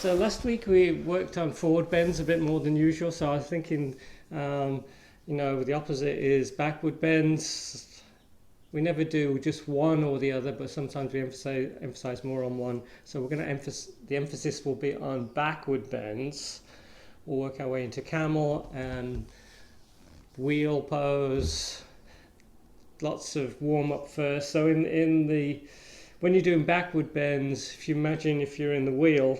So last week we worked on forward bends a bit more than usual. So I was thinking, the opposite is backward bends. We never do just one or the other, but sometimes we emphasize more on one. So we're going to the emphasis will be on backward bends. We'll work our way into camel and wheel pose. Lots of warm up first. So when you're doing backward bends, if you imagine if you're in the wheel,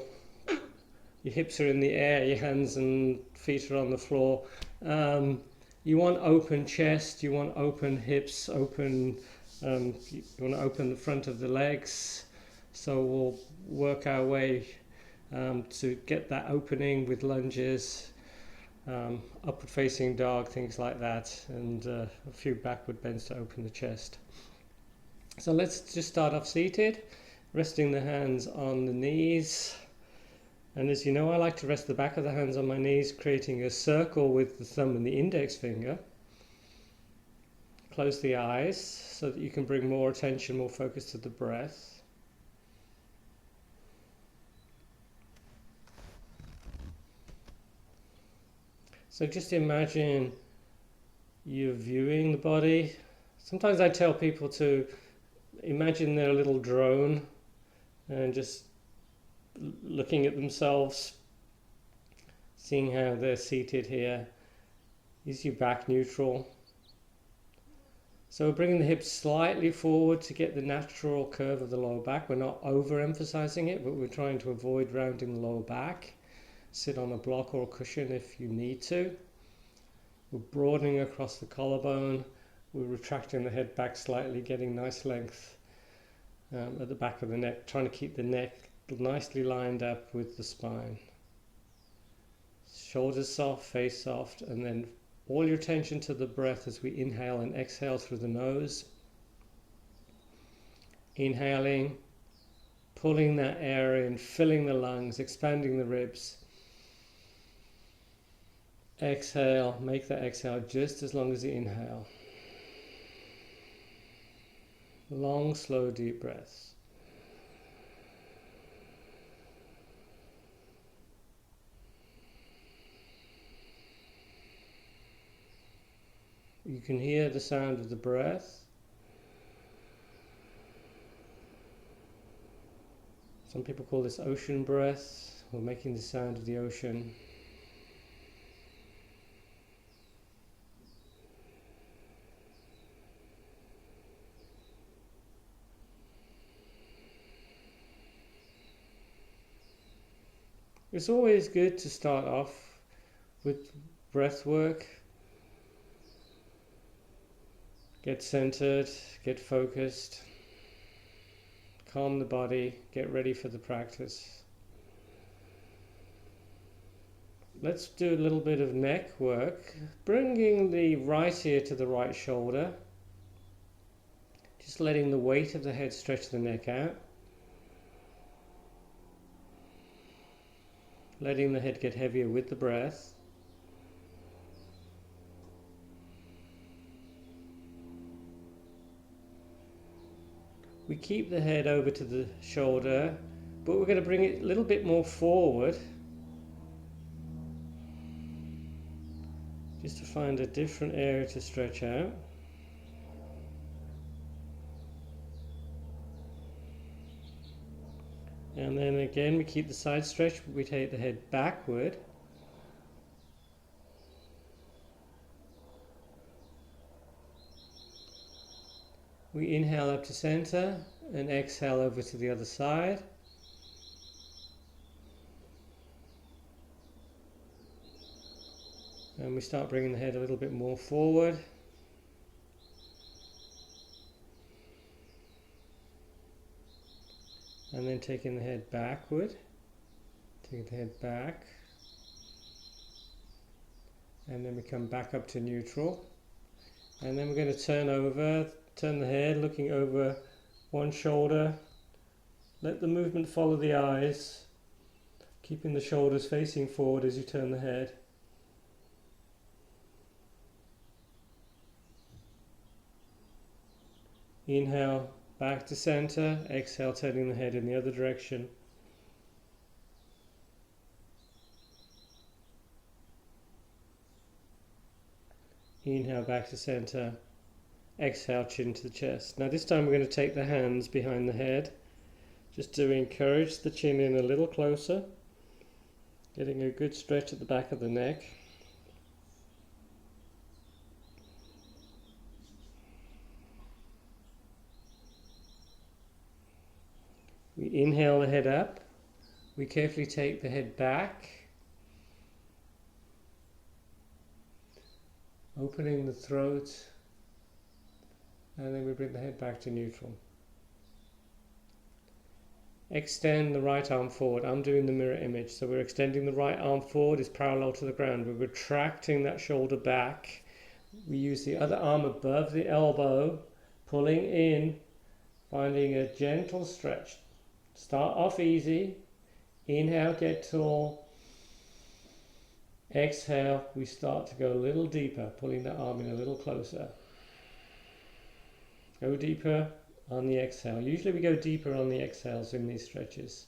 your hips are in the air, your hands and feet are on the floor. You want open chest, you want open hips, you want to open the front of the legs. So we'll work our way to get that opening with lunges, upward facing dog, things like that, and a few backward bends to open the chest. So let's just start off seated, resting the hands on the knees. And as you know, I like to rest the back of the hands on my knees, creating a circle with the thumb and the index finger. Close the eyes so that you can bring more attention, more focus to the breath. So just imagine you're viewing the body. Sometimes I tell people to imagine they're a little drone and just looking at themselves, seeing how they're seated here. Is your back neutral? So we're bringing the hips slightly forward to get the natural curve of the lower back. We're not overemphasizing it, but we're trying to avoid rounding the lower back. Sit on a block or a cushion if you need to. We're broadening across the collarbone. We're retracting the head back slightly, getting nice length at the back of the neck, trying to keep the neck nicely lined up with the spine. Shoulders soft, face soft, and then all your attention to the breath as we inhale and exhale through the nose. Inhaling, pulling that air in, filling the lungs, expanding the ribs. Exhale, make that exhale just as long as the inhale. Long, slow, deep breaths. You can hear the sound of the breath. Some people call this ocean breath, or making the sound of the ocean. It's always good to start off with breath work. Get centered, get focused, calm the body, get ready for the practice. Let's do a little bit of neck work, bringing the right ear to the right shoulder, just letting the weight of the head stretch the neck out, letting the head get heavier with the breath. We keep the head over to the shoulder, but we're going to bring it a little bit more forward, just to find a different area to stretch out. And then again, we keep the side stretch, but we take the head backward. We inhale up to center and exhale over to the other side. And we start bringing the head a little bit more forward. And then taking the head backward. Taking the head back. And then we come back up to neutral. And then we're going to turn the head, looking over one shoulder. Let the movement follow the eyes, keeping the shoulders facing forward as you turn the head. Inhale, back to center. Exhale, turning the head in the other direction. Inhale back to center. Exhale, chin to the chest. Now this time we're going to take the hands behind the head, just to encourage the chin in a little closer, getting a good stretch at the back of the neck. We inhale the head up. We carefully take the head back, opening the throat, and then we bring the head back to neutral. Extend the right arm forward. I'm doing the mirror image, so we're extending the right arm forward, is parallel to the ground. We're retracting that shoulder back. We use the other arm above the elbow, pulling in, finding a gentle stretch. Start off easy. Inhale, get tall. Exhale, we start to go a little deeper, pulling the arm in a little closer. Go deeper on the exhale. Usually we go deeper on the exhales in these stretches.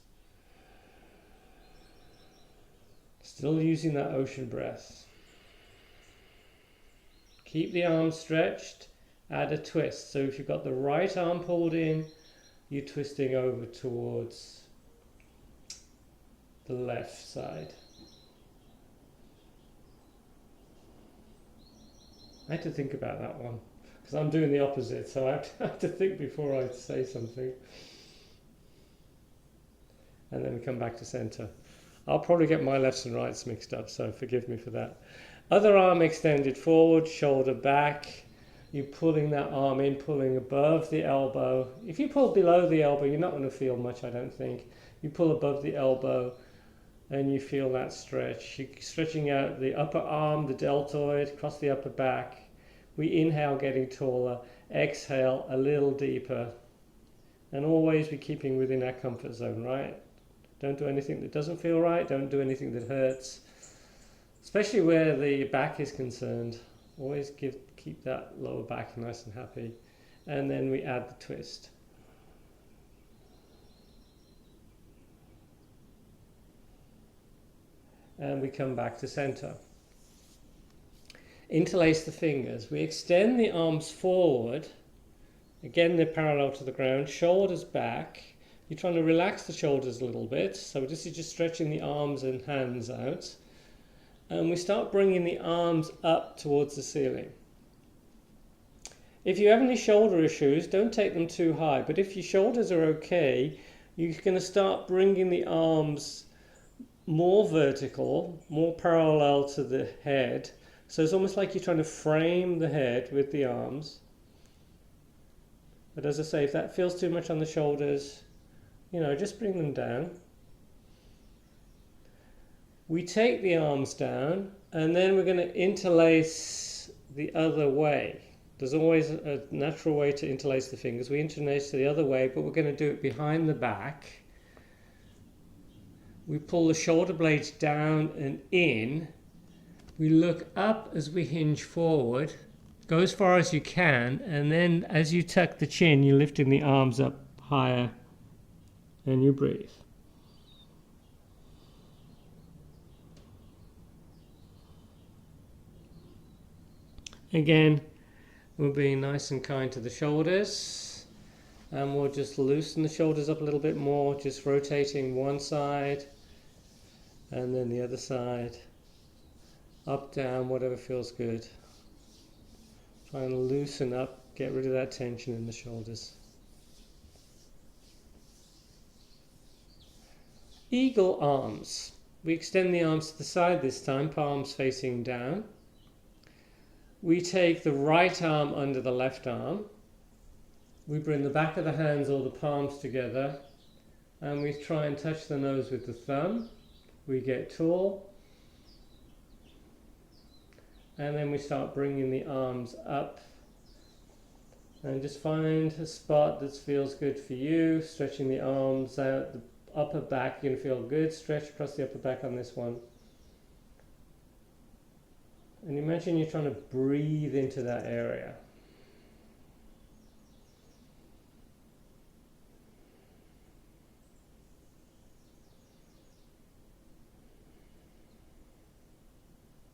Still using that ocean breath. Keep the arms stretched, add a twist. So if you've got the right arm pulled in, you're twisting over towards the left side. I had to think about that one, because I'm doing the opposite, so I have to think before I say something. And then we come back to center. I'll probably get my lefts and rights mixed up, so forgive me for that. Other arm extended forward, shoulder back. You're pulling that arm in, pulling above the elbow. If you pull below the elbow, you're not going to feel much, I don't think. You pull above the elbow and you feel that stretch. You're stretching out the upper arm, the deltoid, across the upper back. We inhale, getting taller. Exhale, a little deeper. And always be keeping within our comfort zone, right? Don't do anything that doesn't feel right. Don't do anything that hurts. Especially where the back is concerned. Always keep that lower back nice and happy. And then we add the twist. And we come back to center. Interlace the fingers. We extend the arms forward. Again, they're parallel to the ground. Shoulders back. You're trying to relax the shoulders a little bit. So this is just stretching the arms and hands out. And we start bringing the arms up towards the ceiling. If you have any shoulder issues, don't take them too high. But if your shoulders are okay, you're going to start bringing the arms more vertical, more parallel to the head. So it's almost like you're trying to frame the head with the arms. But as I say, if that feels too much on the shoulders, just bring them down. We take the arms down and then we're going to interlace the other way. There's always a natural way to interlace the fingers. We interlace the other way, but we're going to do it behind the back. We pull the shoulder blades down and in. We look up as we hinge forward. Go as far as you can, and then as you tuck the chin, you're lifting the arms up higher and you breathe. Again, we're being nice and kind to the shoulders, and we'll just loosen the shoulders up a little bit more, just rotating one side and then the other side, up, down, whatever feels good. Try and loosen up, get rid of that tension in the shoulders. Eagle arms. We extend the arms to the side this time, palms facing down. We take the right arm under the left arm. We bring the back of the hands or the palms together, and we try and touch the nose with the thumb. We get tall, and then we start bringing the arms up, and just find a spot that feels good for you, stretching the arms out, the upper back. You're going to feel good stretch across the upper back on this one. And imagine you're trying to breathe into that area.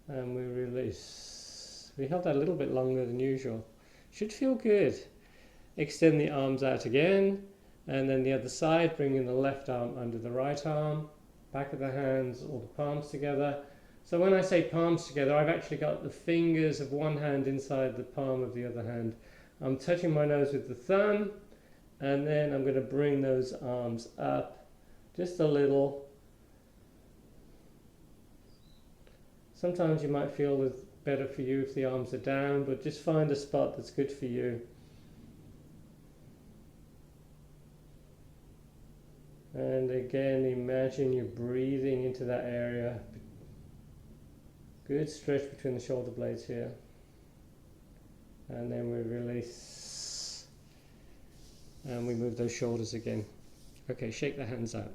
And we release. We held that a little bit longer than usual. Should feel good. Extend the arms out again, and then the other side, bringing the left arm under the right arm, back of the hands, all the palms together. So when I say palms together, I've actually got the fingers of one hand inside the palm of the other hand. I'm touching my nose with the thumb, and then I'm going to bring those arms up just a little. Sometimes you might feel it's better for you if the arms are down, but just find a spot that's good for you. And again, imagine you're breathing into that area. Good stretch between the shoulder blades here. And then we release. And we move those shoulders again. Okay, shake the hands out.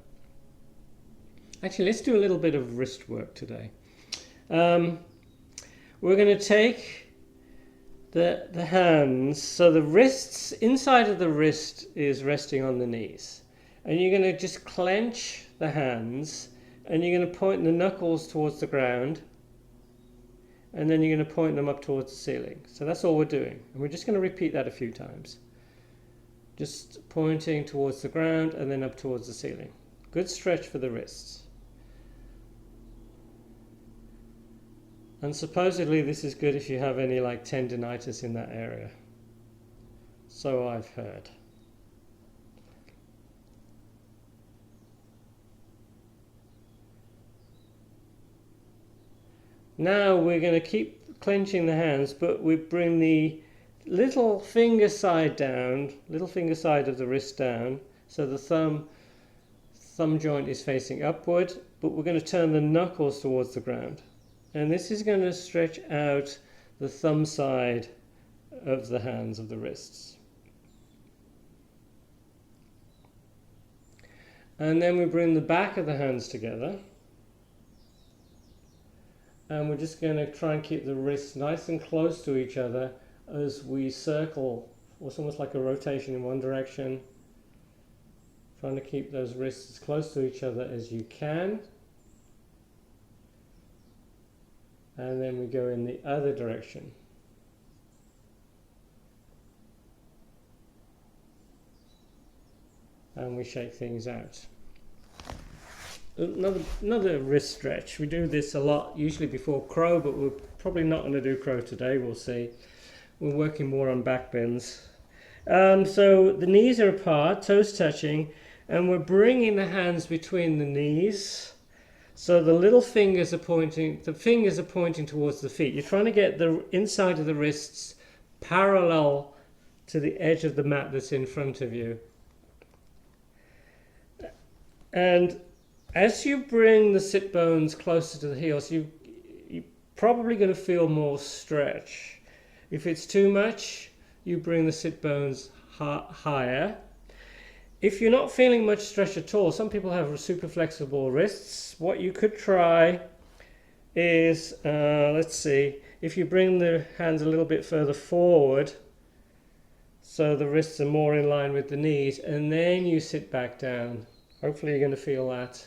Actually, let's do a little bit of wrist work today. We're going to take the hands, so the wrists, inside of the wrist is resting on the knees. And you're going to just clench the hands, and you're going to point the knuckles towards the ground, and then you're going to point them up towards the ceiling. So that's all we're doing. And we're just going to repeat that a few times. Just pointing towards the ground and then up towards the ceiling. Good stretch for the wrists. And supposedly this is good if you have any like tendinitis in that area. So I've heard. Now we're going to keep clenching the hands, but we bring the little finger side down, little finger side of the wrist down, so the thumb joint is facing upward, but we're going to turn the knuckles towards the ground. And this is going to stretch out the thumb side of the hands of the wrists. And then we bring the back of the hands together. And we're just going to try and keep the wrists nice and close to each other as we circle. It's almost like a rotation in one direction. Trying to keep those wrists as close to each other as you can. And then we go in the other direction. And we shake things out. Another wrist stretch. We do this a lot, usually before crow, but we're probably not going to do crow today, we'll see. We're working more on back bends. So the knees are apart, toes touching, and we're bringing the hands between the knees. So the little fingers are pointing, towards the feet. You're trying to get the inside of the wrists parallel to the edge of the mat that's in front of you. And as you bring the sit bones closer to the heels, you're probably going to feel more stretch. If it's too much, you bring the sit bones higher. If you're not feeling much stretch at all, some people have super flexible wrists. What you could try is, let's see, if you bring the hands a little bit further forward, so the wrists are more in line with the knees, and then you sit back down. Hopefully you're going to feel that.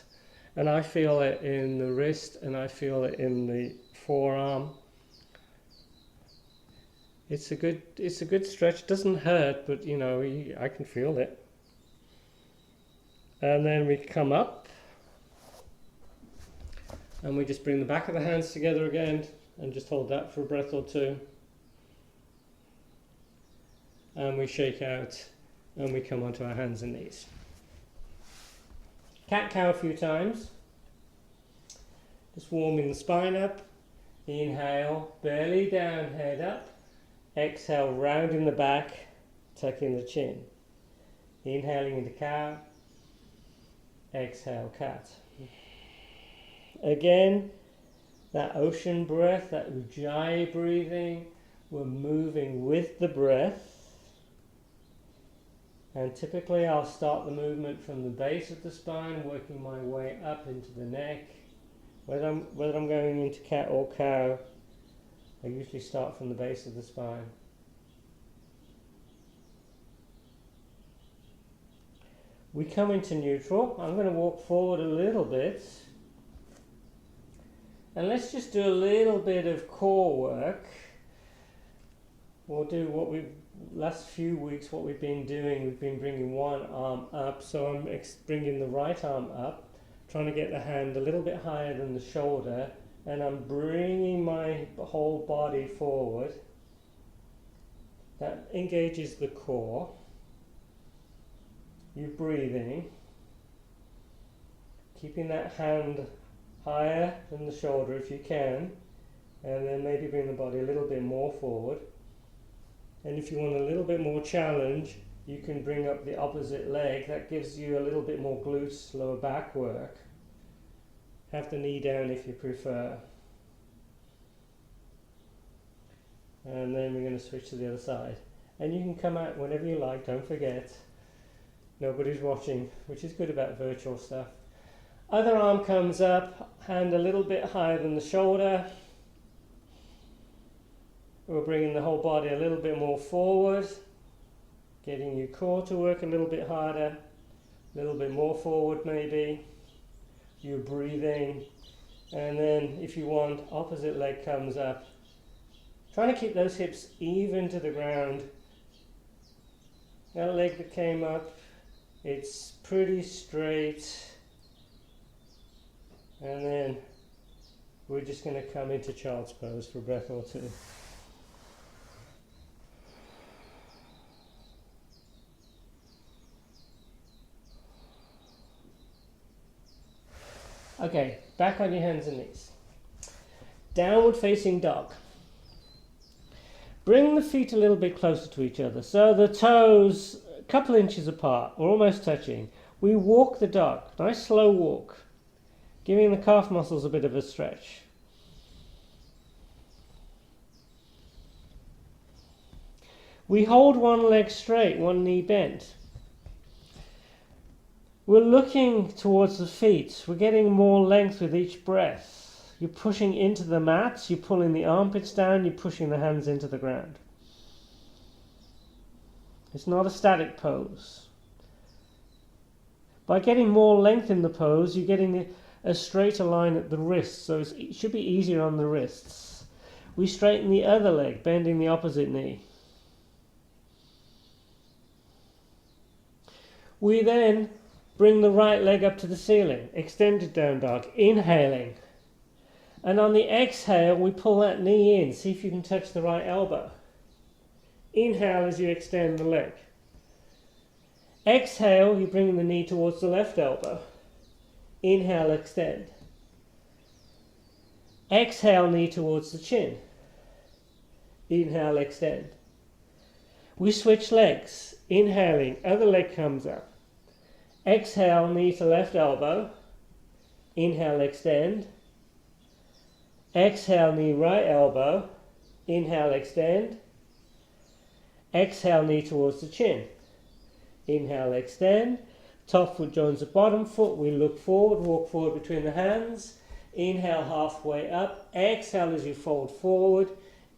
And I feel it in the wrist, and I feel it in the forearm. It's a good stretch. It doesn't hurt, but you know, I can feel it. And then we come up, and we just bring the back of the hands together again, and just hold that for a breath or two. And we shake out, and we come onto our hands and knees. Cat-cow a few times. Just warming the spine up. Inhale, belly down, head up. Exhale, rounding the back, tucking the chin. Inhaling into cow. Exhale, cat. Again, that ocean breath, that ujjayi breathing. We're moving with the breath. And typically I'll start the movement from the base of the spine, working my way up into the neck. Whether I'm going into cat or cow, I usually start from the base of the spine. We come into neutral. I'm going to walk forward a little bit. And let's just do a little bit of core work. we'll do what we've, last few weeks, what we've been doing, we've been bringing one arm up, so I'm bringing the right arm up, trying to get the hand a little bit higher than the shoulder, and I'm bringing my whole body forward. That engages the core. You're breathing, keeping that hand higher than the shoulder if you can, and then maybe bring the body a little bit more forward. And if you want a little bit more challenge, you can bring up the opposite leg. That gives you a little bit more glutes, lower back work. Have the knee down if you prefer. And then we're going to switch to the other side. And you can come out whenever you like, don't forget. Nobody's watching, which is good about virtual stuff. Other arm comes up, hand a little bit higher than the shoulder. We're bringing the whole body a little bit more forward, getting your core to work a little bit harder, a little bit more forward maybe. You're breathing, and then if you want, opposite leg comes up. Trying to keep those hips even to the ground. That leg that came up, it's pretty straight. And then we're just going to come into child's pose for a breath or two. Okay, back on your hands and knees. Downward facing dog. Bring the feet a little bit closer to each other, so the toes a couple inches apart, or almost touching. We walk the dog, nice slow walk, giving the calf muscles a bit of a stretch. We hold one leg straight, one knee bent. We're looking towards the feet. We're getting more length with each breath. You're pushing into the mats, you're pulling the armpits down, you're pushing the hands into the ground. It's not a static pose. By getting more length in the pose, you're getting a straighter line at the wrists, so it should be easier on the wrists. We straighten the other leg, bending the opposite knee. We then bring the right leg up to the ceiling, extended down dog, inhaling. And on the exhale, we pull that knee in. See if you can touch the right elbow. Inhale as you extend the leg. Exhale, you bring the knee towards the left elbow. Inhale, extend. Exhale, knee towards the chin. Inhale, extend. We switch legs. Inhaling, other leg comes up. Exhale, knee to left elbow. Inhale, extend. Exhale, knee right elbow. Inhale, extend. Exhale, knee towards the chin. Inhale, extend. Top foot joins the bottom foot. We look forward, walk forward between the hands. Inhale, halfway up. Exhale as you fold forward.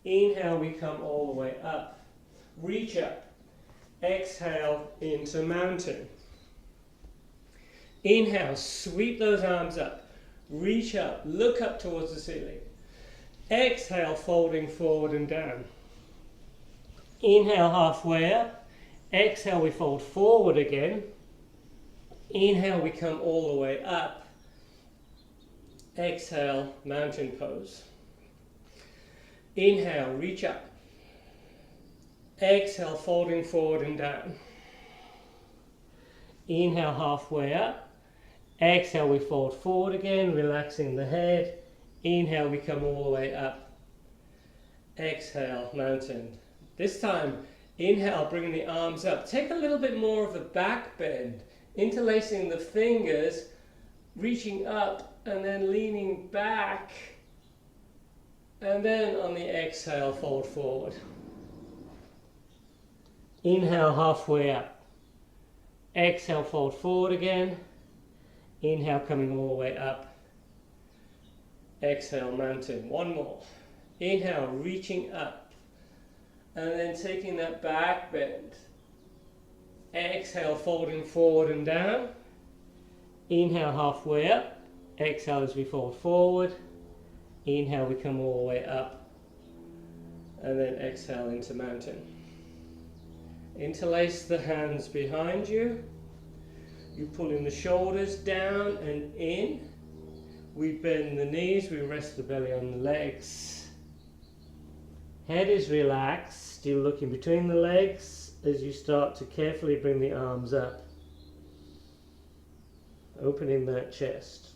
Inhale, we come all the way up. Reach up. Exhale into mountain. Inhale, sweep those arms up. Reach up, look up towards the ceiling. Exhale, folding forward and down. Inhale, halfway up. Exhale, we fold forward again. Inhale, we come all the way up. Exhale, mountain pose. Inhale, reach up. Exhale, folding forward and down. Inhale, halfway up. Exhale, we fold forward again, relaxing the head. Inhale, we come all the way up. Exhale, mountain. This time, inhale, bringing the arms up. Take a little bit more of a back bend, interlacing the fingers, reaching up and then leaning back. And then on the exhale, fold forward. Inhale, halfway up. Exhale, fold forward again. Inhale, coming all the way up. Exhale, mountain. One more. Inhale, reaching up. And then taking that back bend. Exhale, folding forward and down. Inhale, halfway up. Exhale as we fold forward. Inhale, we come all the way up. And then exhale into mountain. Interlace the hands behind you. You pull in the shoulders down and in. We bend the knees, we rest the belly on the legs. Head is relaxed, you're looking between the legs as you start to carefully bring the arms up. Opening that chest.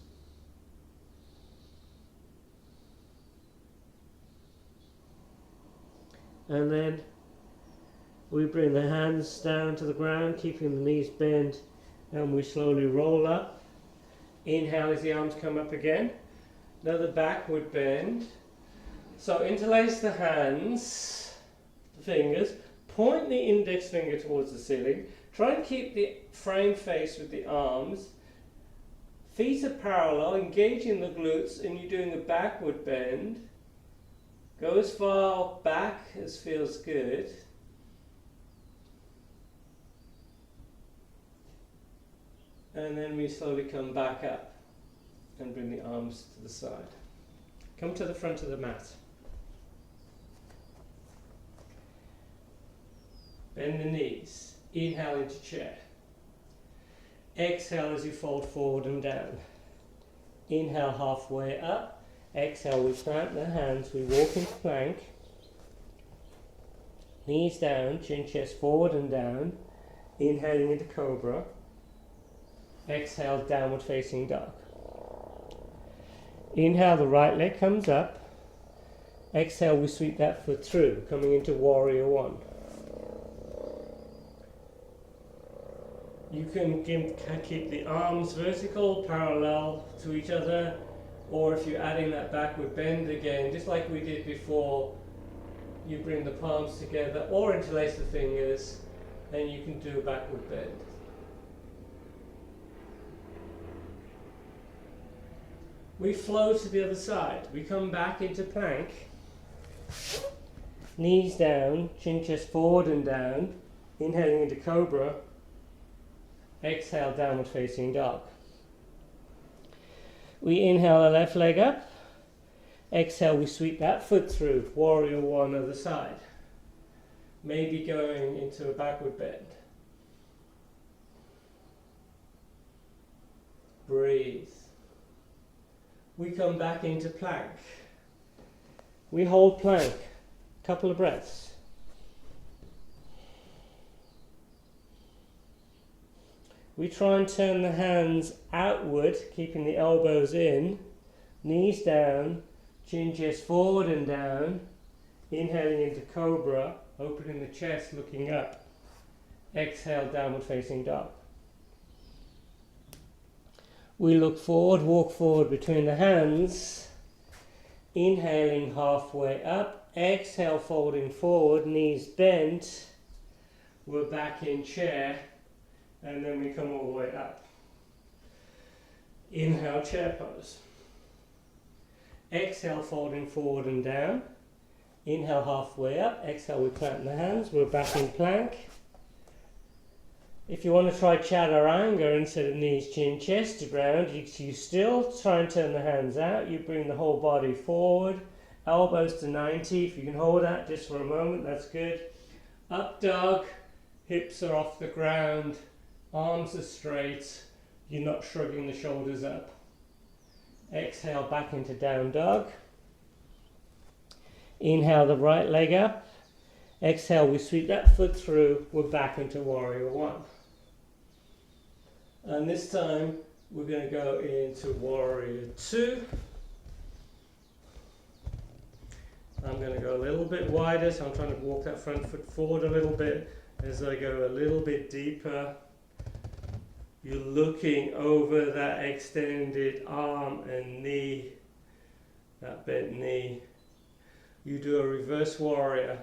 And then we bring the hands down to the ground, keeping the knees bent, and we slowly roll up. Inhale as the arms come up again. Another backward bend. So interlace the hands, the fingers, point the index finger towards the ceiling. Try and keep the frame face with the arms. Feet are parallel, engaging the glutes, and you're doing a backward bend. Go as far back as feels good. And then we slowly come back up and bring the arms to the side. Come to the front of the mat. Bend the knees. Inhale into chair. Exhale as you fold forward and down. Inhale halfway up. Exhale, we plant the hands, we walk into plank. Knees down, chin chest forward and down. Inhaling into cobra. Exhale, downward facing dog. Inhale, the right leg comes up. Exhale, we sweep that foot through, coming into warrior one. You can keep the arms vertical, parallel to each other, or if you're adding that backward bend again, just like we did before, you bring the palms together or interlace the fingers, and you can do a backward bend. We flow to the other side. We come back into plank. Knees down, chin chest forward and down. Inhaling into cobra. Exhale, downward facing dog. We inhale the left leg up. Exhale, we sweep that foot through. Warrior one, other side. Maybe going into a backward bend. Breathe. We come back into plank. We hold plank. Couple of breaths. We try and turn the hands outward, keeping the elbows in, knees down, chin chest forward and down, inhaling into cobra, opening the chest, looking up. Exhale, downward facing dog. We look forward, walk forward between the hands, inhaling halfway up, exhale, folding forward, knees bent, we're back in chair, and then we come all the way up. Inhale, chair pose. Exhale, folding forward and down. Inhale, halfway up. Exhale, we plant the hands. We're back in plank. If you want to try chaturanga instead of knees, chin, chest to ground, you still try and turn the hands out. You bring the whole body forward. Elbows to 90. If you can hold that just for a moment, that's good. Up dog. Hips are off the ground. Arms are straight, you're not shrugging the shoulders up. Exhale, back into down dog. Inhale the right leg up. Exhale, we sweep that foot through, we're back into warrior one. And this time, we're going to go into warrior two. I'm going to go a little bit wider, so I'm trying to walk that front foot forward a little bit as I go a little bit deeper. You're looking over that extended arm and knee, that bent knee. You do a reverse warrior,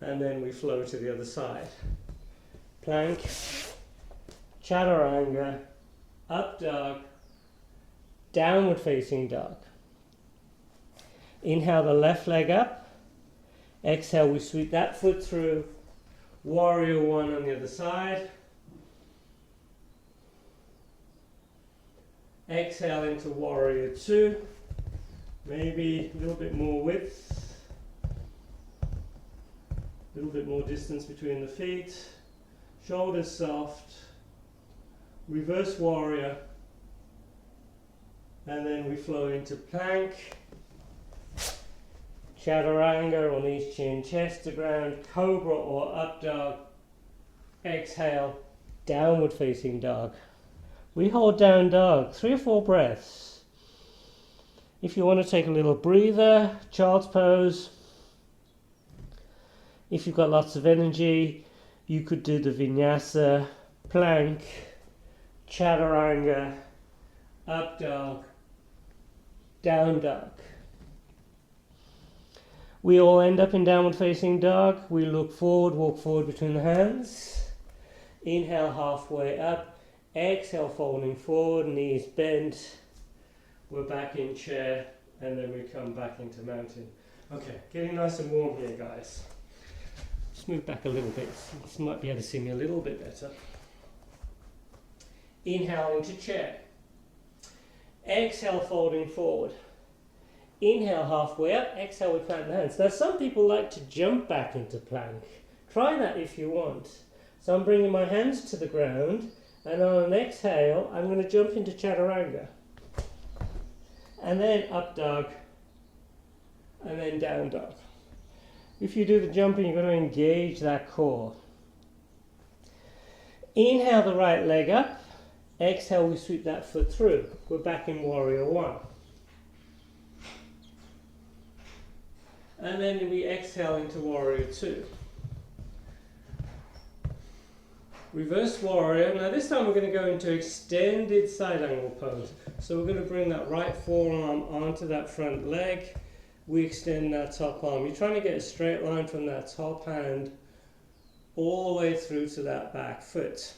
and then we flow to the other side. Plank, chaturanga, up dog, downward facing dog. Inhale the left leg up. Exhale, we sweep that foot through. Warrior one on the other side. Exhale into warrior two, maybe a little bit more width. A little bit more distance between the feet. Shoulders soft. Reverse warrior. And then we flow into plank. Chaturanga, or knees, chin, chest to ground. Cobra or up dog. Exhale. Downward facing dog. We hold down dog 3 or 4 breaths. If you want to take a little breather, child's pose. If you've got lots of energy, you could do the vinyasa, plank, chaturanga, up dog, down dog. We all end up in downward facing dog. We look forward, walk forward between the hands. Inhale halfway up. Exhale folding forward, knees bent. We're back in chair, and then we come back into mountain. Okay, getting nice and warm here, guys. Just move back a little bit. You might be able to see me a little bit better. Inhale into chair. Exhale folding forward. Inhale halfway up. Exhale we plant the hands. Now some people like to jump back into plank. Try that if you want. So I'm bringing my hands to the ground, and on an exhale I'm going to jump into chaturanga. And then up dog, and then down dog. If you do the jumping, you're going to engage that core. Inhale the right leg up. Exhale, we sweep that foot through. We're back in warrior one. And then we exhale into warrior two. Reverse warrior. Now this time we're going to go into extended side angle pose. So we're going to bring that right forearm onto that front leg. We extend that top arm. You're trying to get a straight line from that top hand all the way through to that back foot.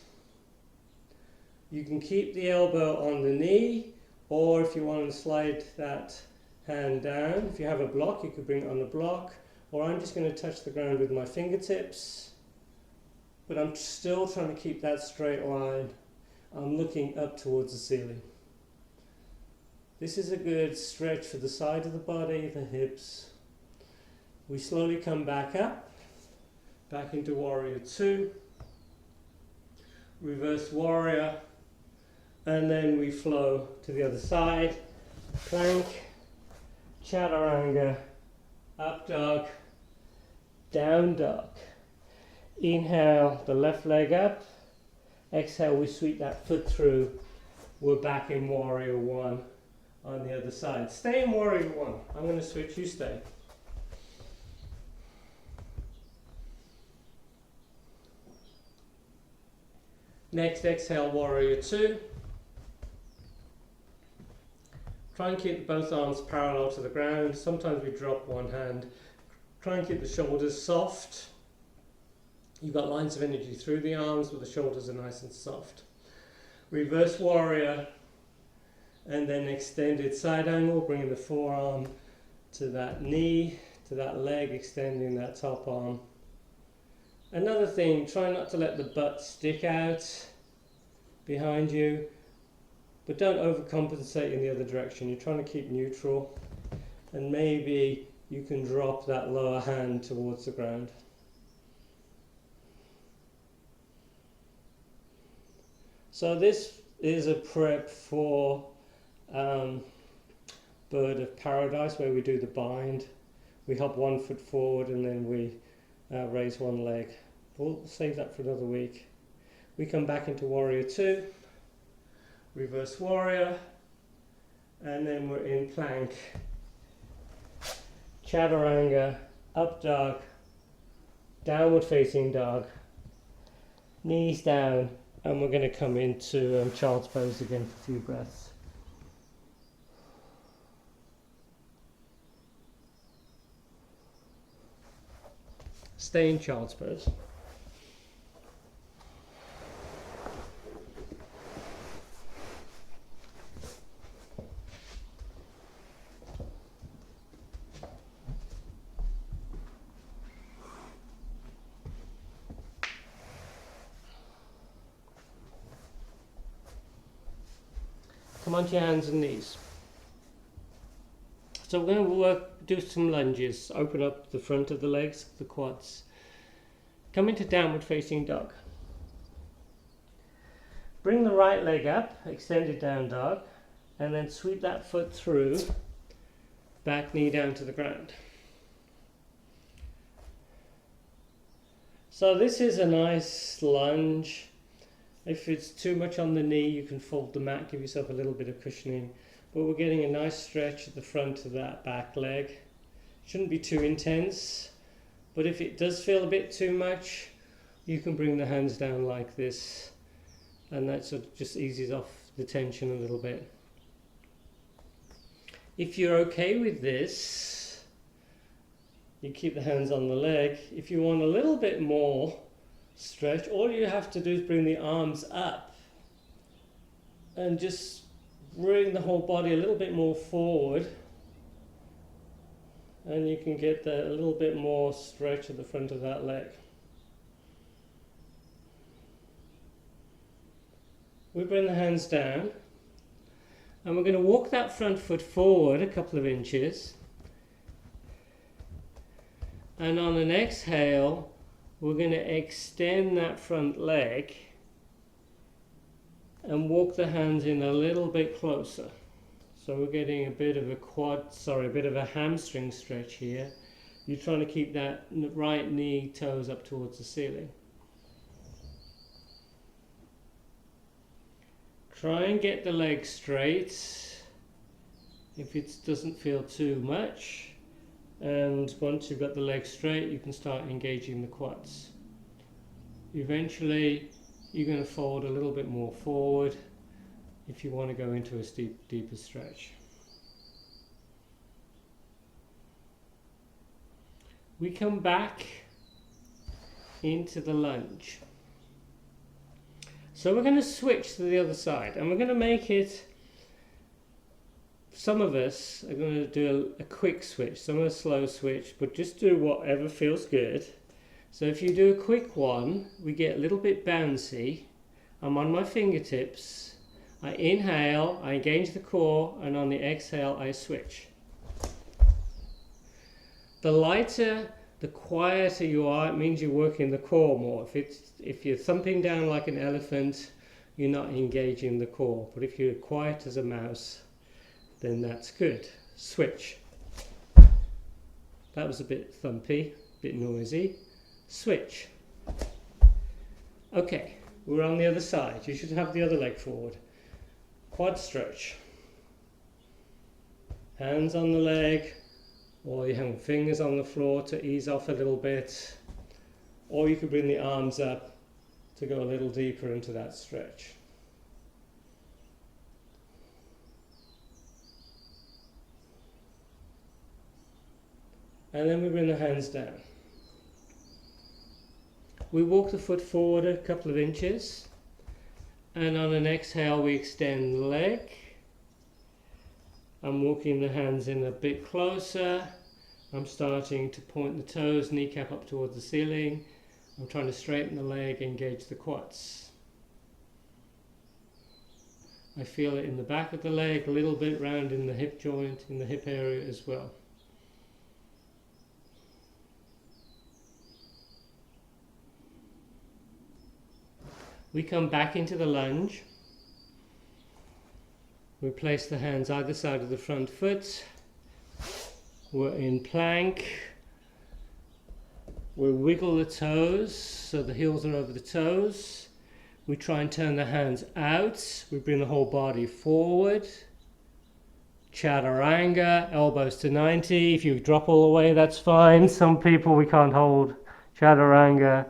You can keep the elbow on the knee, or if you want to slide that hand down, if you have a block, you could bring it on the block, or I'm just going to touch the ground with my fingertips. But I'm still trying to keep that straight line. I'm looking up towards the ceiling. This is a good stretch for the side of the body, the hips. We slowly come back up, back into warrior two, reverse warrior, and then we flow to the other side. Plank, chaturanga, up dog, down dog. Inhale the left leg up. Exhale, we sweep that foot through. We're back in warrior one on the other side. Stay in warrior one. I'm going to switch, you stay. Next, exhale, warrior two. Try and keep both arms parallel to the ground. Sometimes we drop one hand. Try and keep the shoulders soft. You've got lines of energy through the arms, but the shoulders are nice and soft. Reverse warrior, and then extended side angle, bringing the forearm to that knee, to that leg, extending that top arm. Another thing, try not to let the butt stick out behind you, but don't overcompensate in the other direction. You're trying to keep neutral, and maybe you can drop that lower hand towards the ground. So this is a prep for Bird of Paradise, where we do the bind. We hop one foot forward and then we raise one leg. We'll save that for another week. We come back into warrior two, reverse warrior, and then we're in plank, chaturanga, up dog, downward facing dog, knees down, and we're going to come into child's pose again for a few breaths. Stay in child's pose. Come onto your hands and knees. So we're going to do some lunges. Open up the front of the legs, the quads. Come into downward facing dog. Bring the right leg up, extended down dog, and then sweep that foot through, back knee down to the ground. So this is a nice lunge. If it's too much on the knee, you can fold the mat, give yourself a little bit of cushioning. But we're getting a nice stretch at the front of that back leg. Shouldn't be too intense, but if it does feel a bit too much, you can bring the hands down like this, and that sort of just eases off the tension a little bit. If you're okay with this, you keep the hands on the leg. If you want a little bit more stretch, all you have to do is bring the arms up and just bring the whole body a little bit more forward, and you can get a little bit more stretch at the front of that leg. We bring the hands down, and we're going to walk that front foot forward a couple of inches, and on an exhale we're going to extend that front leg and walk the hands in a little bit closer. So we're getting a bit of a bit of a hamstring stretch here. You're trying to keep that right knee, toes up towards the ceiling. Try and get the leg straight if it doesn't feel too much. And once you've got the leg straight, you can start engaging the quads. Eventually, you're going to fold a little bit more forward if you want to go into a deeper stretch. We come back into the lunge. So we're going to switch to the other side, and we're going to make it, some of us are going to do a quick switch, some of a slow switch, but just do whatever feels good. So if you do a quick one, we get a little bit bouncy. I'm on my fingertips. I inhale, I engage the core, and on the exhale, I switch. The lighter, the quieter you are, it means you're working the core more. If you're thumping down like an elephant, you're not engaging the core. But if you're quiet as a mouse, then that's good. Switch. That was a bit thumpy, a bit noisy. Switch. Okay, we're on the other side. You should have the other leg forward. Quad stretch. Hands on the leg, or you have fingers on the floor to ease off a little bit, or you could bring the arms up to go a little deeper into that stretch. And then we bring the hands down. We walk the foot forward a couple of inches, and on an exhale we extend the leg. I'm walking the hands in a bit closer. I'm starting to point the toes, kneecap up towards the ceiling. I'm trying to straighten the leg, engage the quads. I feel it in the back of the leg, a little bit round in the hip joint, in the hip area as well. We come back into the lunge. We place the hands either side of the front foot. We're in plank. We wiggle the toes so the heels are over the toes. We try and turn the hands out. We bring the whole body forward. Chaturanga, elbows to 90. If you drop all the way, that's fine. Some people we can't hold chaturanga.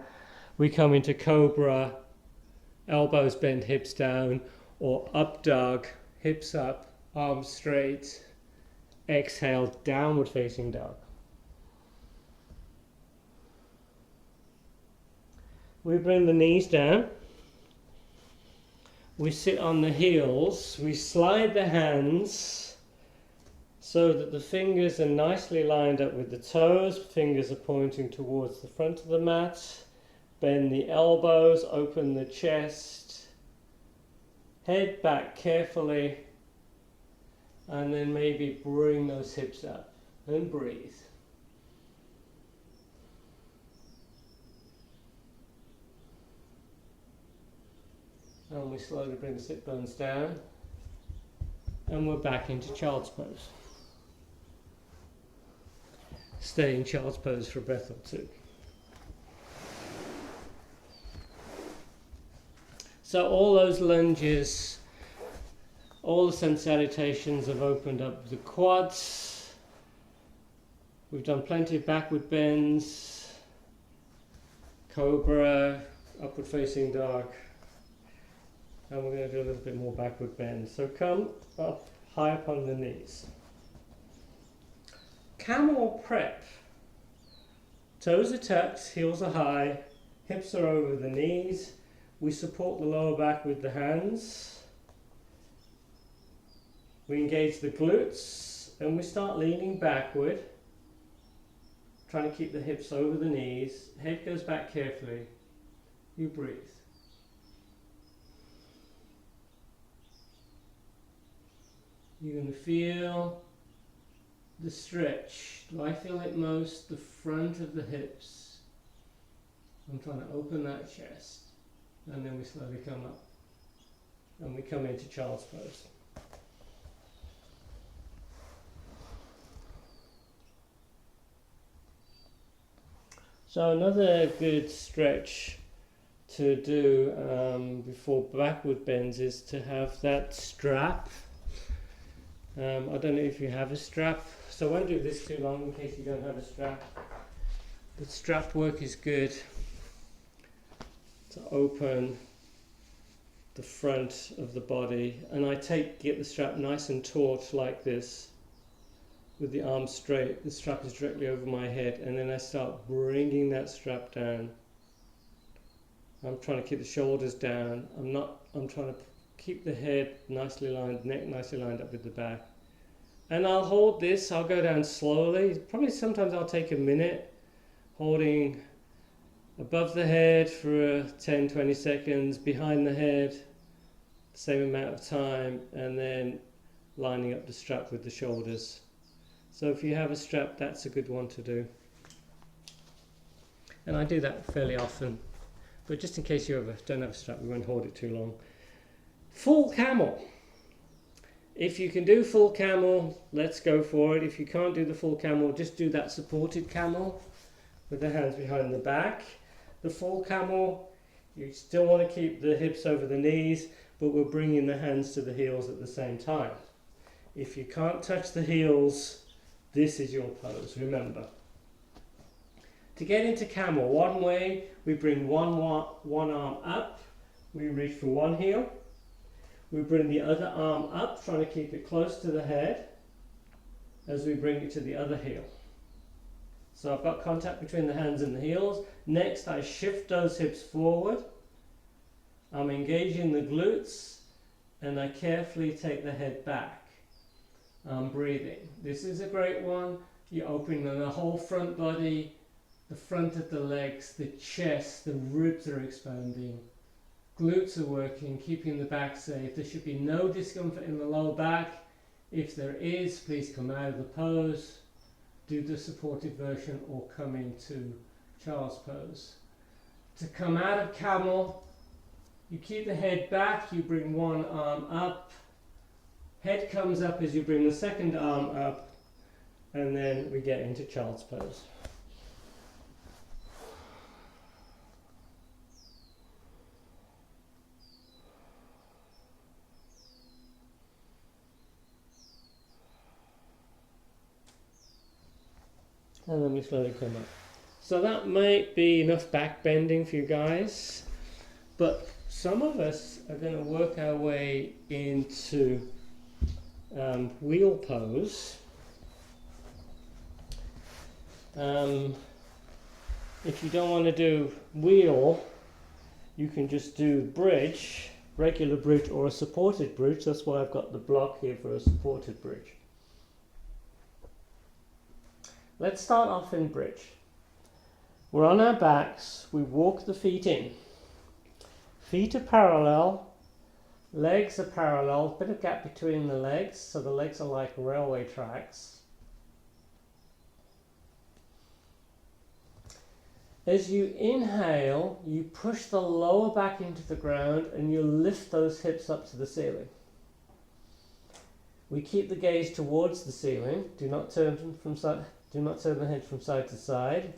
We come into cobra. Elbows bent, hips down, or up dog, hips up, arms straight. Exhale, downward facing dog. We bring the knees down. We sit on the heels. We slide the hands so that the fingers are nicely lined up with the toes. Fingers are pointing towards the front of the mat. Bend the elbows, open the chest, head back carefully, and then maybe bring those hips up and breathe. And we slowly bring the sit bones down. And we're back into child's pose. Stay in child's pose for a breath or two. So all those lunges, all the sun salutations have opened up the quads. We've done plenty of backward bends, cobra, upward facing dog, and we're going to do a little bit more backward bend. So come up high up on the knees. Camel prep. Toes are tucked, heels are high, hips are over the knees. We support the lower back with the hands. We engage the glutes and we start leaning backward, trying to keep the hips over the knees. Head goes back carefully. You breathe. You're going to feel the stretch. Do I feel it most? The front of the hips. I'm trying to open that chest. And then we slowly come up. And we come into child's pose. So another good stretch to do before backward bends is to have that strap. I don't know if you have a strap, so I won't do this too long in case you don't have a strap. The strap work is good to open the front of the body, and I get the strap nice and taut like this with the arms straight. The strap is directly over my head, and then I start bringing that strap down. I'm trying to keep the shoulders down. I'm trying to keep the head nicely lined, neck nicely lined up with the back. And I'll hold this, I'll go down slowly. Probably sometimes I'll take a minute holding above the head for 10-20 seconds, behind the head, same amount of time, and then lining up the strap with the shoulders. So if you have a strap, that's a good one to do. And I do that fairly often, but just in case you ever don't have a strap, we won't hold it too long. Full camel. If you can do full camel, let's go for it. If you can't do the full camel, just do that supported camel with the hands behind the back. The full camel, you still want to keep the hips over the knees, but we're bringing the hands to the heels at the same time. If you can't touch the heels, this is your pose, remember. To get into camel, one way, we bring one arm up, we reach for one heel. We bring the other arm up, trying to keep it close to the head as we bring it to the other heel. So I've got contact between the hands and the heels. Next, I shift those hips forward. I'm engaging the glutes, and I carefully take the head back. I'm breathing. This is a great one. You're opening the whole front body, the front of the legs, the chest, the ribs are expanding. Glutes are working, keeping the back safe. There should be no discomfort in the lower back. If there is, please come out of the pose, do the supported version, or come into child's pose. To come out of camel, you keep the head back, you bring one arm up, head comes up as you bring the second arm up, and then we get into child's pose. And then we slowly come up. So that might be enough back bending for you guys, but some of us are going to work our way into wheel pose. If you don't want to do wheel, you can just do bridge, regular bridge, or a supported bridge. That's why I've got the block here for a supported bridge. Let's start off in bridge. We're on our backs, we walk the feet in. Feet are parallel, legs are parallel, bit of gap between the legs, so the legs are like railway tracks. As you inhale, you push the lower back into the ground and you lift those hips up to the ceiling. We keep the gaze towards the ceiling. Do not turn the head from side to side.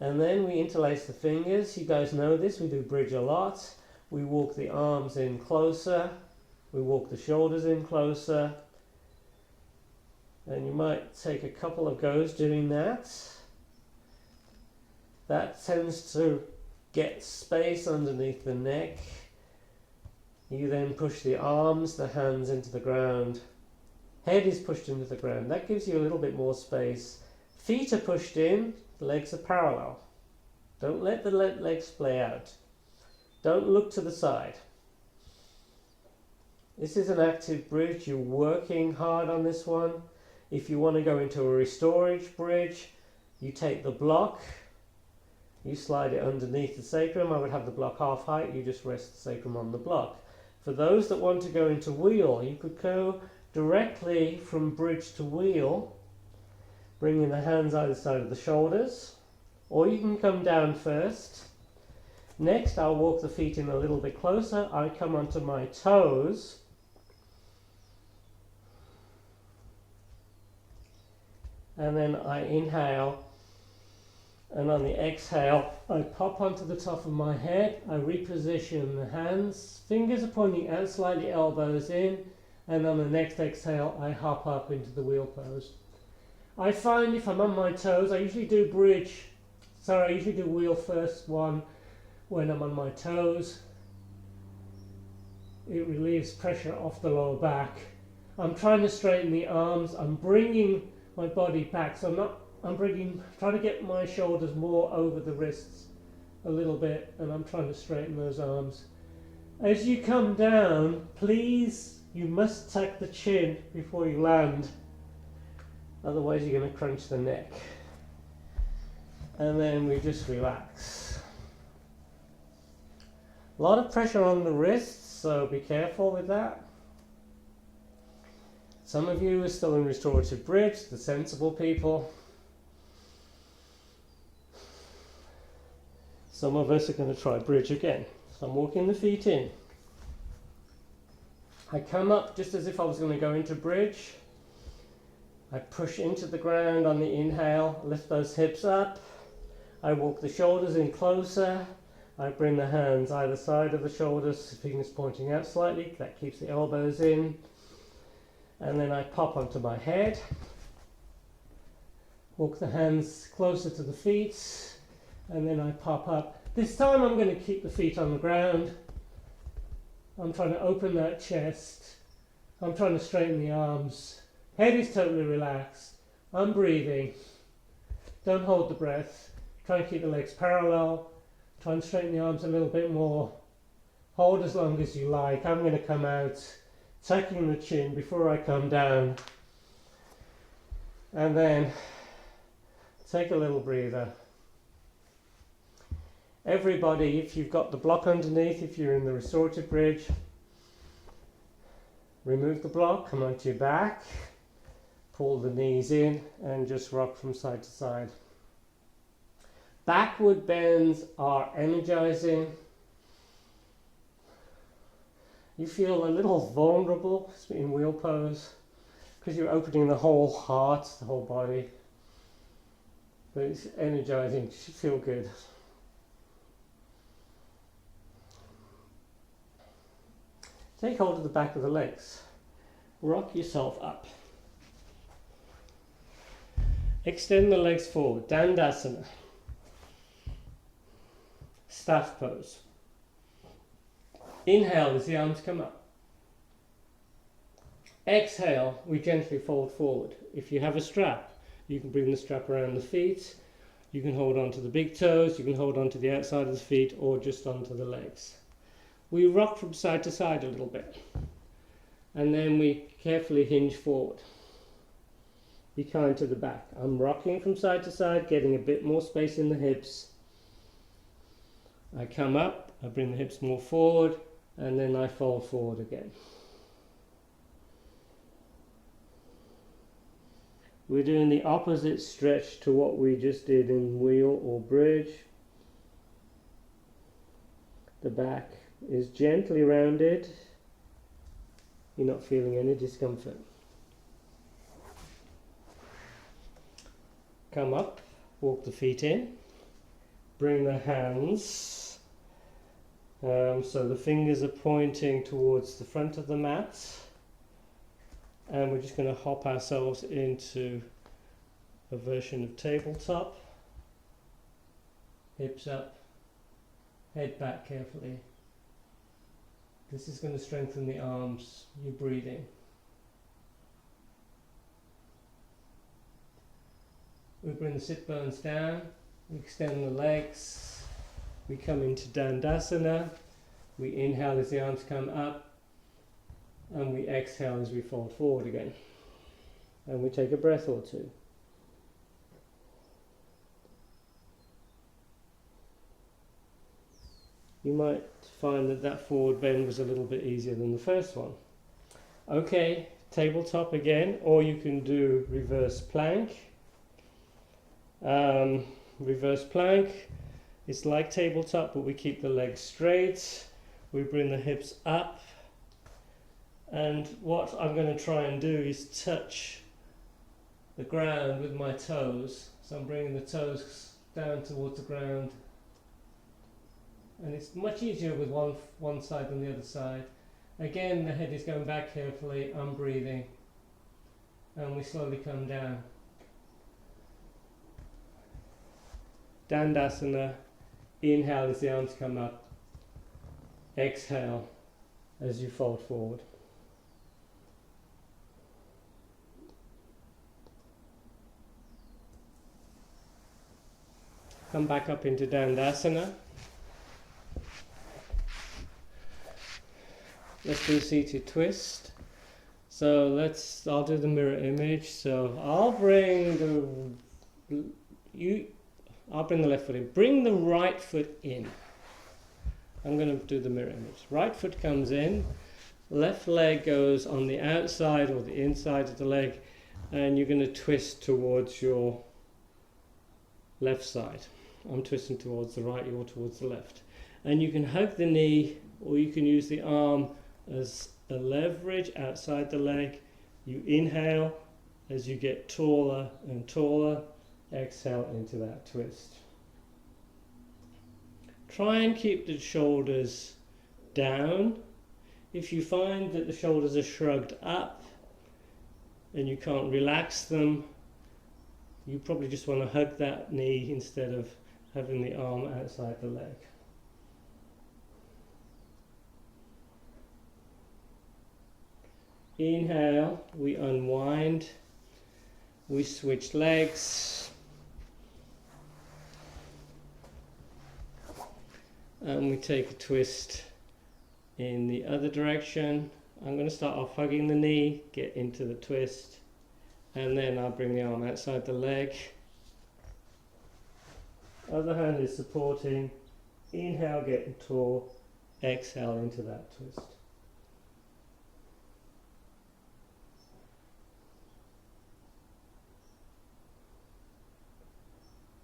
And then we interlace the fingers. You guys know this, we do bridge a lot. We walk the arms in closer. We walk the shoulders in closer. And you might take a couple of goes doing that. That tends to get space underneath the neck. You then push the arms, the hands into the ground. Head is pushed into the ground. That gives you a little bit more space. Feet are pushed in, the legs are parallel. Don't let the legs splay out. Don't look to the side. This is an active bridge. You're working hard on this one. If you want to go into a restorage bridge, you take the block, you slide it underneath the sacrum. I would have the block half height, you just rest the sacrum on the block. For those that want to go into wheel, you could go directly from bridge to wheel, bringing the hands either side of the shoulders, or you can come down first. Next, I'll walk the feet in a little bit closer. I come onto my toes. And then I inhale, and on the exhale, I pop onto the top of my head. I reposition the hands. Fingers are pointing out slightly, elbows in. And on the next exhale, I hop up into the wheel pose. I find if I'm on my toes, I usually do wheel first one when I'm on my toes. It relieves pressure off the lower back. I'm trying to straighten the arms. I'm bringing my body back, so I'm trying to get my shoulders more over the wrists a little bit, and I'm trying to straighten those arms. As you come down, please, you must tuck the chin before you land, otherwise you're going to crunch the neck. And then we just relax. A lot of pressure on the wrists, so be careful with that. Some of you are still in restorative bridge, the sensible people. Some of us are going to try bridge again. So I'm walking the feet in. I come up just as if I was going to go into bridge. I push into the ground on the inhale, lift those hips up. I walk the shoulders in closer. I bring the hands either side of the shoulders, fingers pointing out slightly. That keeps the elbows in. And then I pop onto my head, walk the hands closer to the feet, and then I pop up. This time I'm going to keep the feet on the ground. I'm trying to open that chest. I'm trying to straighten the arms. Head is totally relaxed. I'm breathing. Don't hold the breath. Try and keep the legs parallel. Try and straighten the arms a little bit more. Hold as long as you like. I'm going to come out, tucking the chin before I come down, and then take a little breather. Everybody, if you've got the block underneath, if you're in the restorative bridge, remove the block, come onto your back, pull the knees in and just rock from side to side. Backward bends are energizing. You feel a little vulnerable in wheel pose because you're opening the whole heart, the whole body. But it's energizing, you should feel good. Take hold of the back of the legs. Rock yourself up. Extend the legs forward, Dandasana. Staff pose. Inhale as the arms come up. Exhale, we gently fold forward. If you have a strap, you can bring the strap around the feet. You can hold on to the big toes, you can hold on to the outside of the feet, or just onto the legs. We rock from side to side a little bit. And then we carefully hinge forward. Be kind to the back. I'm rocking from side to side, getting a bit more space in the hips. I come up, I bring the hips more forward, and then I fold forward again. We're doing the opposite stretch to what we just did in wheel or bridge. The back is gently rounded. You're not feeling any discomfort. Come up, walk the feet in, bring the hands so the fingers are pointing towards the front of the mat, and we're just going to hop ourselves into a version of tabletop. Hips up, head back carefully. This is going to strengthen the arms, your breathing. We bring the sit bones down, we extend the legs, we come into Dhanurasana, we inhale as the arms come up, and we exhale as we fold forward again. And we take a breath or two. You might find that that forward bend was a little bit easier than the first one. Okay, tabletop again, or you can do reverse plank. Reverse plank is like tabletop, but we keep the legs straight. We bring the hips up. And what I'm going to try and do is touch the ground with my toes. So I'm bringing the toes down towards the ground. And it's much easier with one side than the other side. Again, the head is going back carefully. I'm breathing. And we slowly come down. Dhanurasana. Inhale as the arms come up. Exhale as you fold forward. Come back up into Dhanurasana. Let's do a seated twist. So I'll do the mirror image. So I'll bring the left foot in. Bring the right foot in. I'm going to do the mirror image. Right foot comes in. Left leg goes on the outside or the inside of the leg, and you're going to twist towards your left side. I'm twisting towards the right, you're towards the left. And you can hug the knee, or you can use the arm as a leverage outside the leg. You inhale as you get taller and taller. Exhale into that twist. Try and keep the shoulders down. If you find that the shoulders are shrugged up and you can't relax them, you probably just want to hug that knee instead of having the arm outside the leg. Inhale, we unwind, we switch legs, and we take a twist in the other direction. I'm going to start off hugging the knee, get into the twist, and then I'll bring the arm outside the leg. Other hand is supporting. Inhale, getting tall. Exhale into that twist.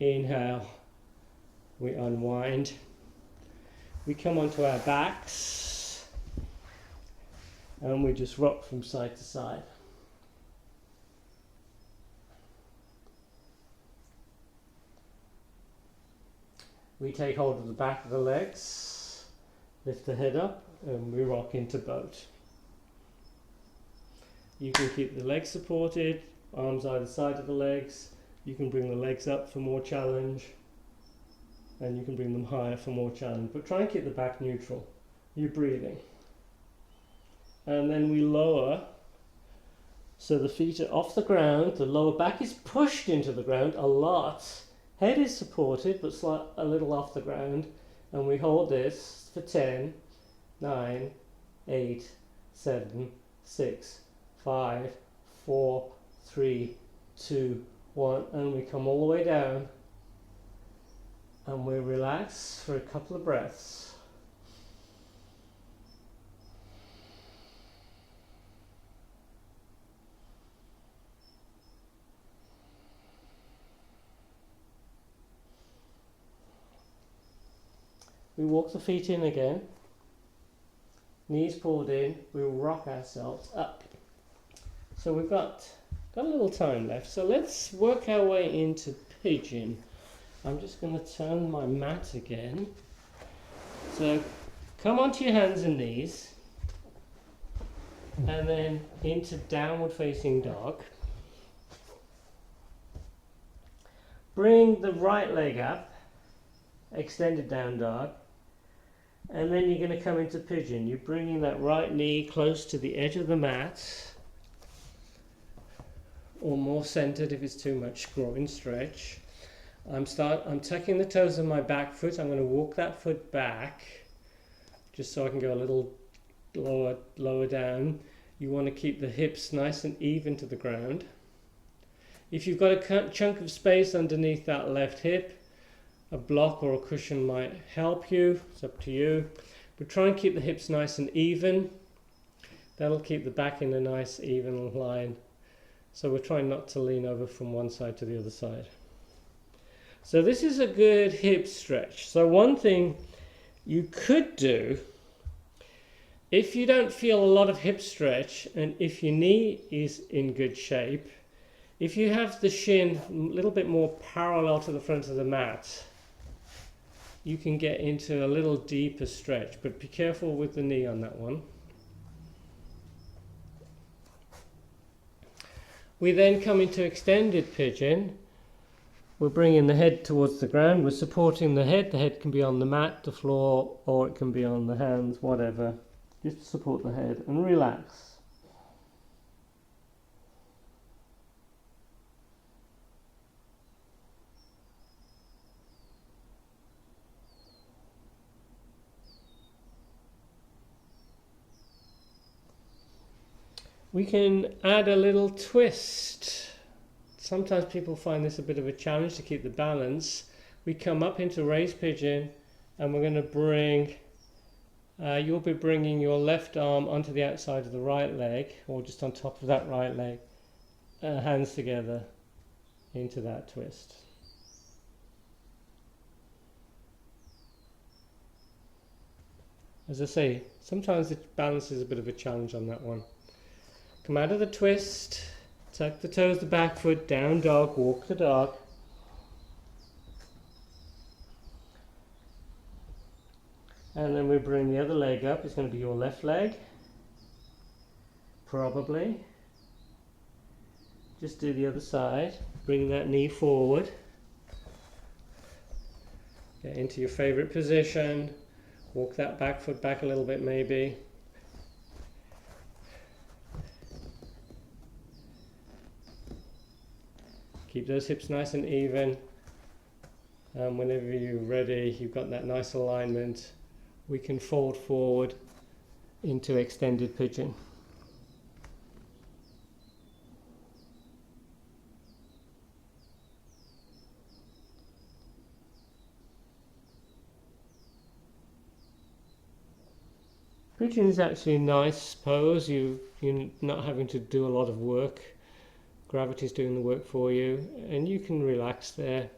Inhale, we unwind. We come onto our backs and we just rock from side to side. We take hold of the back of the legs, lift the head up, and we rock into boat. You can keep the legs supported, arms either side of the legs. You can bring the legs up for more challenge, and you can bring them higher for more challenge. But try and keep the back neutral. You're breathing. And then we lower, so the feet are off the ground, the lower back is pushed into the ground a lot. Head is supported, but a little off the ground. And we hold this for 10, 9, 8, 7, 6, 5, 4, 3, 2, 1, and we come all the way down and we relax for a couple of breaths. We walk the feet in again. Knees pulled in. We will rock ourselves up. So we've got a little time left. So let's work our way into pigeon. I'm just going to turn my mat again. So come onto your hands and knees. And then into downward facing dog. Bring the right leg up, extended down dog, and then you're going to come into pigeon. You're bringing that right knee close to the edge of the mat, or more centered if it's too much groin stretch. I'm tucking the toes of my back foot. I'm going to walk that foot back, just so I can go a little lower down. You want to keep the hips nice and even to the ground. If you've got a chunk of space underneath that left hip, a block or a cushion might help you. It's up to you. But try and keep the hips nice and even. That'll keep the back in a nice even line. So we're trying not to lean over from one side to the other side. So this is a good hip stretch. So one thing you could do, if you don't feel a lot of hip stretch and if your knee is in good shape, if you have the shin a little bit more parallel to the front of the mat, you can get into a little deeper stretch, but be careful with the knee on that one. We then come into extended pigeon. We're bringing the head towards the ground. We're supporting the head. The head can be on the mat, the floor, or it can be on the hands, whatever. Just support the head and relax. We can add a little twist. Sometimes people find this a bit of a challenge to keep the balance. We come up into raised pigeon and we're going to bring, you'll be bringing your left arm onto the outside of the right leg, or just on top of that right leg, hands together into that twist. As I say, sometimes the balance is a bit of a challenge on that one. Come out of the twist, tuck the toes, the back foot, down dog, walk the dog. And then we bring the other leg up. It's going to be your left leg, probably. Just do the other side. Bring that knee forward. Get into your favorite position. Walk that back foot back a little bit maybe. Keep those hips nice and even. And whenever you're ready, you've got that nice alignment, we can fold forward into extended pigeon. Pigeon is actually a nice pose. You're not having to do a lot of work. Gravity's doing the work for you, and you can relax there.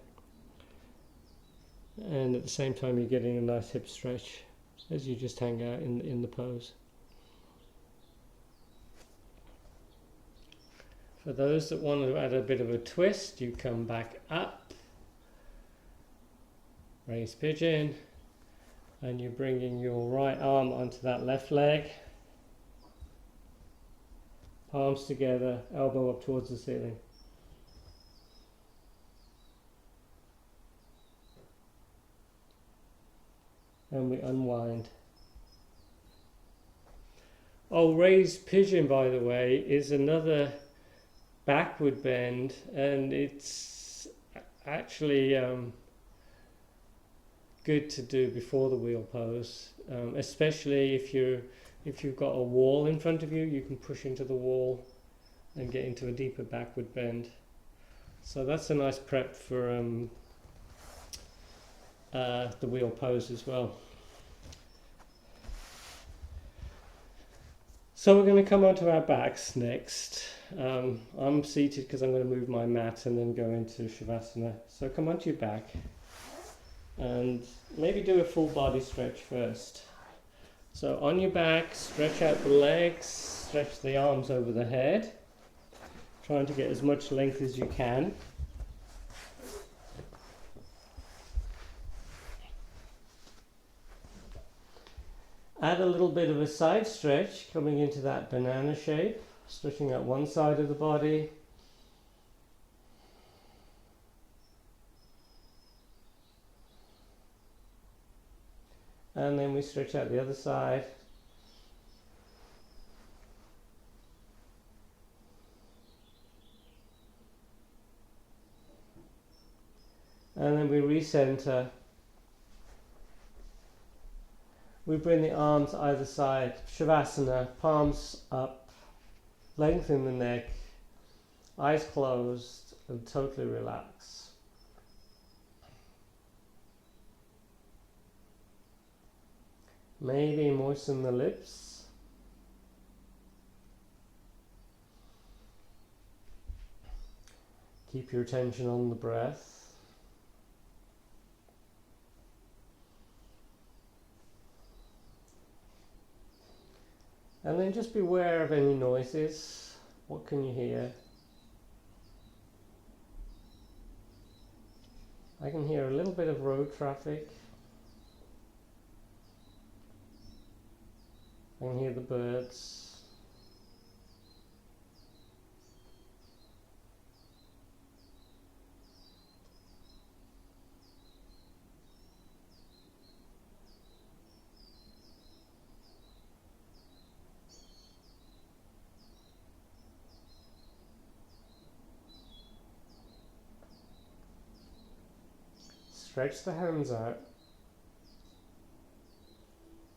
And at the same time, you're getting a nice hip stretch as you just hang out in the pose. For those that want to add a bit of a twist, you come back up, raise pigeon, and you're bringing your right arm onto that left leg. Palms together, elbow up towards the ceiling. And we unwind. Oh, raised pigeon, by the way, is another backward bend, and it's actually good to do before the wheel pose, especially if you've got a wall in front of you. You can push into the wall and get into a deeper backward bend. So that's a nice prep for the wheel pose as well. So we're going to come onto our backs next. I'm seated because I'm going to move my mat and then go into Shavasana. So come onto your back. And maybe do a full body stretch first. So on your back, stretch out the legs, stretch the arms over the head, trying to get as much length as you can. Add a little bit of a side stretch, coming into that banana shape, stretching out one side of the body. And then we stretch out the other side. And then we recenter. We bring the arms either side, Shavasana, palms up, lengthen the neck, eyes closed, and totally relax. Maybe moisten the lips. Keep your attention on the breath. And then just beware of any noises. What can you hear? I can hear a little bit of road traffic. I can hear the birds. Stretch the hands out.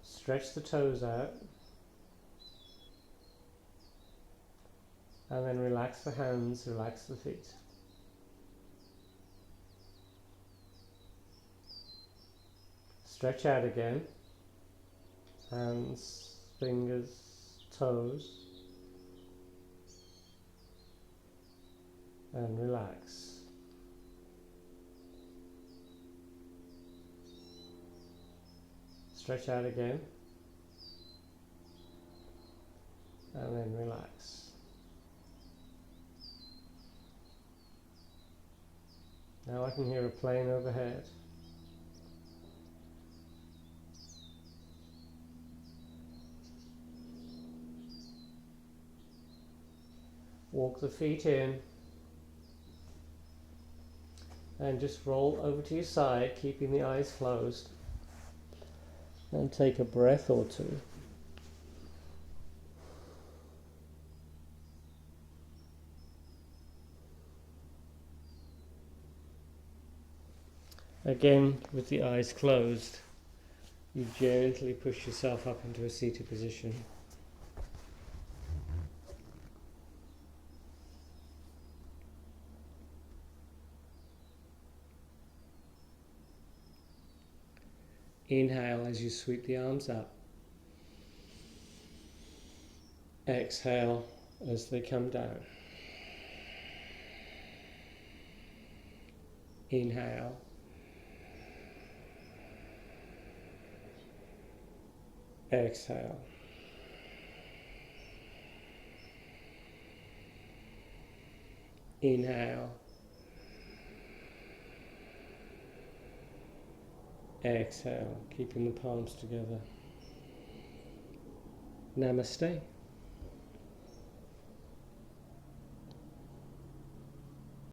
Stretch the toes out. And then relax the hands, relax the feet. Stretch out again. Hands, fingers, toes. And relax. Stretch out again. And then relax. Now I can hear a plane overhead. Walk the feet in and just roll over to your side, keeping the eyes closed, and take a breath or two. Again, with the eyes closed, you gently push yourself up into a seated position. Inhale as you sweep the arms up. Exhale as they come down. Inhale. Exhale. Inhale. Exhale, keeping the palms together. Namaste.